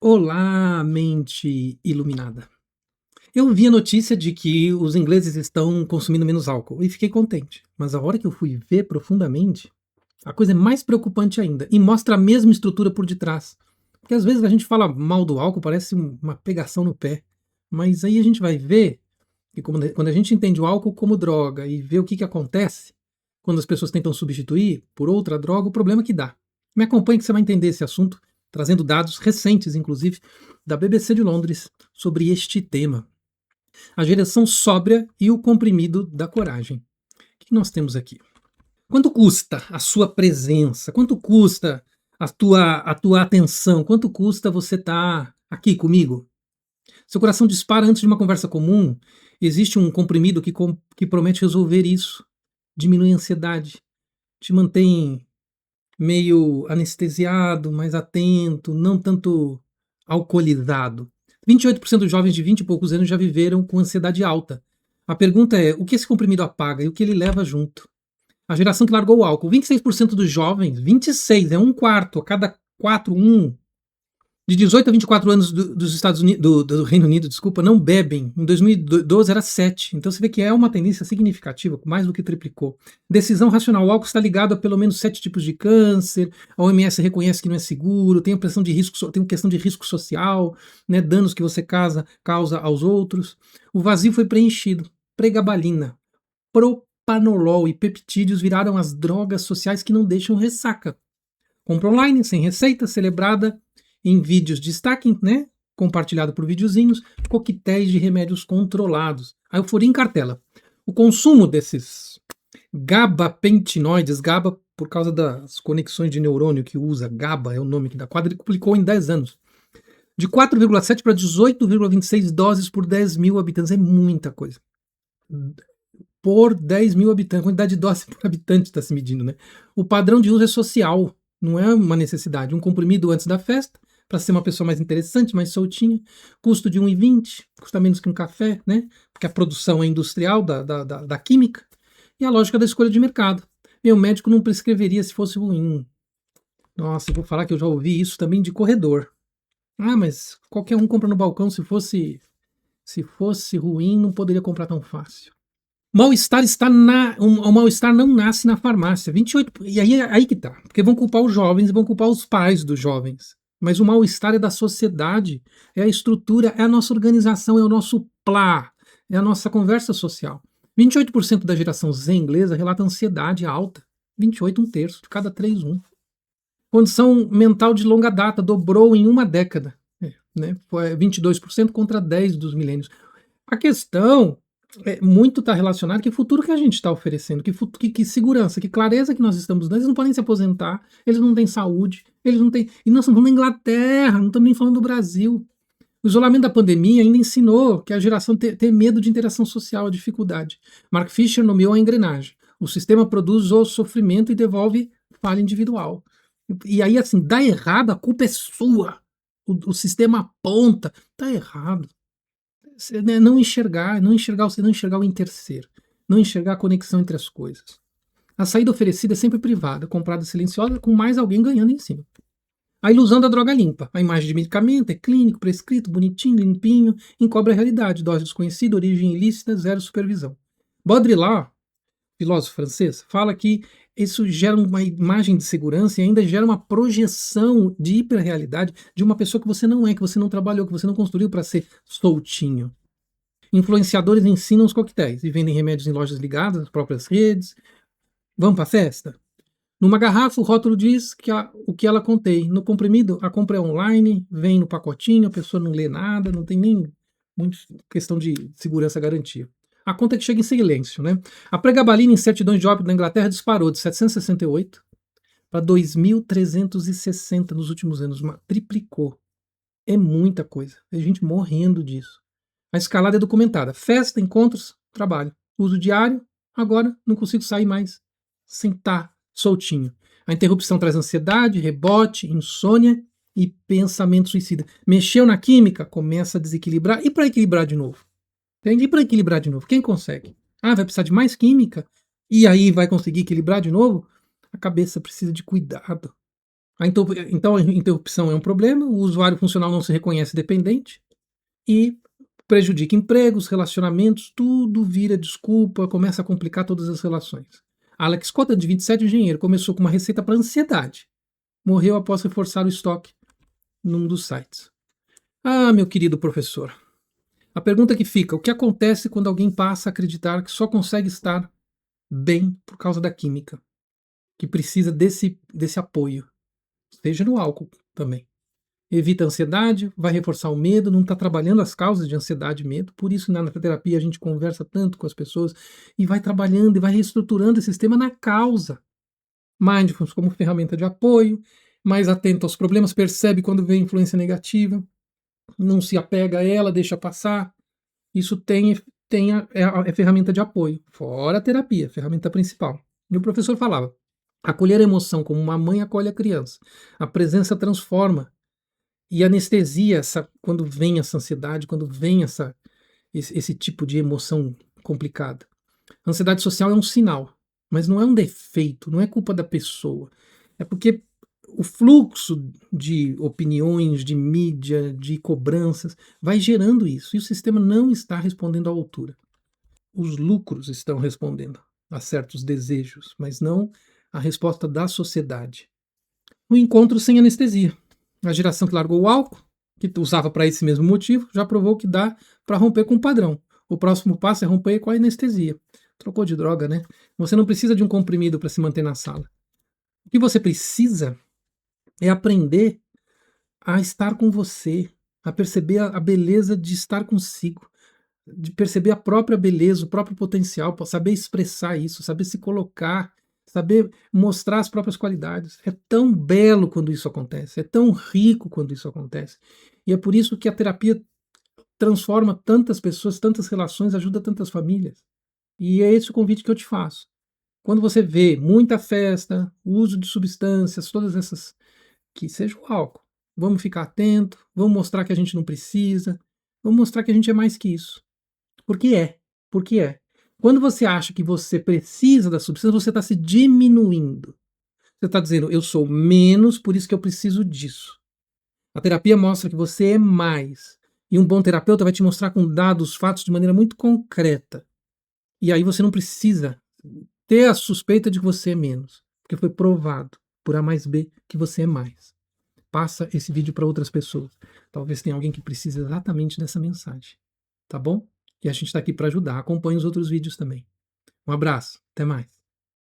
Olá, mente iluminada. Eu vi a notícia de que os ingleses estão consumindo menos álcool e fiquei contente. Mas a hora que eu fui ver profundamente, a coisa é mais preocupante ainda e mostra a mesma estrutura por detrás. Porque às vezes a gente fala mal do álcool, parece uma pegação no pé. Mas aí a gente vai ver que quando a gente entende o álcool como droga e vê o que acontece quando as pessoas tentam substituir por outra droga, o problema que dá. Me acompanhe que você vai entender esse assunto, trazendo dados recentes, inclusive, da BBC de Londres sobre este tema. A geração sóbria e o comprimido da coragem. O que nós temos aqui? Quanto custa a sua presença? Quanto custa a tua atenção? Quanto custa você estar aqui comigo? Seu coração dispara antes de uma conversa comum. Existe um comprimido que promete resolver isso. Diminui a ansiedade, te mantém meio anestesiado, mais atento, não tanto alcoolizado. 28% dos jovens de 20 e poucos anos já viveram com ansiedade alta. A pergunta é, o que esse comprimido apaga e o que ele leva junto? A geração que largou o álcool, 26% dos jovens, 26, é um quarto, a cada quatro, de 18 a 24 anos dos Estados Unidos, do Reino Unido, desculpa, não bebem. Em 2012 era 7. Então você vê que é uma tendência significativa, mais do que triplicou. Decisão racional. O álcool está ligado a pelo menos 7 tipos de câncer. A OMS reconhece que não é seguro. Tem questão de risco social, né, danos que você causa aos outros. O vazio foi preenchido. Pregabalina, propanolol e peptídeos viraram as drogas sociais que não deixam ressaca. Compra online, sem receita, celebrada em vídeos destaque, né? Compartilhado por videozinhos, coquetéis de remédios controlados. A euforia em cartela. O consumo desses gabapentinoides, GABA por causa das conexões de neurônio que usa, GABA é o nome que dá, quadruplicou em 10 anos. De 4,7 para 18,26 doses por 10 mil habitantes. É muita coisa. Por 10 mil habitantes, a quantidade de doses por habitante está se medindo, né? O padrão de uso é social, não é uma necessidade. Um comprimido antes da festa, para ser uma pessoa mais interessante, mais soltinha. Custo de 1,20, custa menos que um café, né? Porque a produção é industrial da química. E a lógica da escolha de mercado. Meu médico não prescreveria se fosse ruim. Nossa, eu vou falar que eu já ouvi isso também de corredor. Ah, mas qualquer um compra no balcão, se fosse ruim, não poderia comprar tão fácil. Mal-estar o mal-estar não nasce na farmácia. 28, e aí que tá. Porque vão culpar os jovens e vão culpar os pais dos jovens. Mas o mal-estar é da sociedade, é a estrutura, é a nossa organização, é o nosso plá, é a nossa conversa social. 28% da geração Z inglesa relata ansiedade alta. 28, um terço, de cada 3, um. Condição mental de longa data, dobrou em uma década. Né? Foi 22% contra 10% dos milênios. A questão muito está relacionado com que futuro que a gente está oferecendo, que segurança, que clareza que nós estamos dando. Eles não podem se aposentar, eles não têm saúde, eles não têm. E nós estamos falando da Inglaterra, não estamos nem falando do Brasil. O isolamento da pandemia ainda ensinou que a geração tem medo de interação social, a dificuldade. Mark Fisher nomeou a engrenagem. O sistema produz o sofrimento e devolve falha individual. E aí, assim, dá errado, a culpa é sua. O sistema aponta, tá errado. Não enxergar o interser, não enxergar a conexão entre as coisas. A saída oferecida é sempre privada, comprada silenciosa, com mais alguém ganhando em cima. A ilusão da droga limpa. A imagem de medicamento é clínico, prescrito, bonitinho, limpinho, encobre a realidade. Dose desconhecida, origem ilícita, zero supervisão. Baudrillard, filósofo francês, fala que isso gera uma imagem de segurança e ainda gera uma projeção de hiperrealidade de uma pessoa que você não é, que você não trabalhou, que você não construiu para ser soltinho. Influenciadores ensinam os coquetéis e vendem remédios em lojas ligadas às próprias redes. Vamos para a festa? Numa garrafa, o rótulo diz o que ela contém. No comprimido, a compra é online, vem no pacotinho, a pessoa não lê nada, não tem nem muita questão de segurança garantia. A conta é que chega em silêncio, né? A pregabalina em certidões de óbito na Inglaterra disparou de 768 para 2.360 nos últimos anos, triplicou. É muita coisa. Tem gente morrendo disso. A escalada é documentada. Festa, encontros, trabalho. Uso diário, agora não consigo sair mais sem estar soltinho. A interrupção traz ansiedade, rebote, insônia e pensamento suicida. Mexeu na química, começa a desequilibrar. E para equilibrar de novo? Entende? E para equilibrar de novo? Quem consegue? Ah, vai precisar de mais química? E aí vai conseguir equilibrar de novo? A cabeça precisa de cuidado. Então a interrupção é um problema, o usuário funcional não se reconhece dependente e prejudica empregos, relacionamentos, tudo vira desculpa, começa a complicar todas as relações. Alex Cotton, de 27, engenheiro, começou com uma receita para ansiedade. Morreu após reforçar o estoque num dos sites. Ah, meu querido professor, a pergunta que fica: o que acontece quando alguém passa a acreditar que só consegue estar bem por causa da química? Que precisa desse apoio, seja no álcool também. Evita a ansiedade, vai reforçar o medo, não está trabalhando as causas de ansiedade e medo. Por isso, na terapia, a gente conversa tanto com as pessoas e vai trabalhando e vai reestruturando esse sistema na causa. Mindfulness como ferramenta de apoio, mais atento aos problemas, percebe quando vem influência negativa, não se apega a ela, deixa passar. Isso é ferramenta de apoio, fora a terapia, ferramenta principal. E o professor falava: acolher a emoção como uma mãe acolhe a criança. A presença transforma. E anestesia quando vem essa ansiedade, quando vem esse tipo de emoção complicada. A ansiedade social é um sinal, mas não é um defeito, não é culpa da pessoa. É porque o fluxo de opiniões, de mídia, de cobranças, vai gerando isso. E o sistema não está respondendo à altura. Os lucros estão respondendo a certos desejos, mas não a resposta da sociedade. O encontro sem anestesia. A geração que largou o álcool, que usava para esse mesmo motivo, já provou que dá para romper com o padrão. O próximo passo é romper com a anestesia. Trocou de droga, né? Você não precisa de um comprimido para se manter na sala. O que você precisa é aprender a estar com você, a perceber a beleza de estar consigo, de perceber a própria beleza, o próprio potencial, saber expressar isso, saber se colocar, saber mostrar as próprias qualidades. É tão belo quando isso acontece, é tão rico quando isso acontece. E é por isso que a terapia transforma tantas pessoas, tantas relações, ajuda tantas famílias. E é esse o convite que eu te faço. Quando você vê muita festa, uso de substâncias, todas essas, que seja o álcool, vamos ficar atento, vamos mostrar que a gente não precisa, vamos mostrar que a gente é mais que isso. Porque é. Porque é. Quando você acha que você precisa da substância, você está se diminuindo. Você está dizendo, eu sou menos, por isso que eu preciso disso. A terapia mostra que você é mais. E um bom terapeuta vai te mostrar com dados, fatos de maneira muito concreta. E aí você não precisa ter a suspeita de que você é menos. Porque foi provado por A mais B que você é mais. Passa esse vídeo para outras pessoas. Talvez tenha alguém que precise exatamente dessa mensagem. Tá bom? E a gente está aqui para ajudar. Acompanhe os outros vídeos também. Um abraço. Até mais.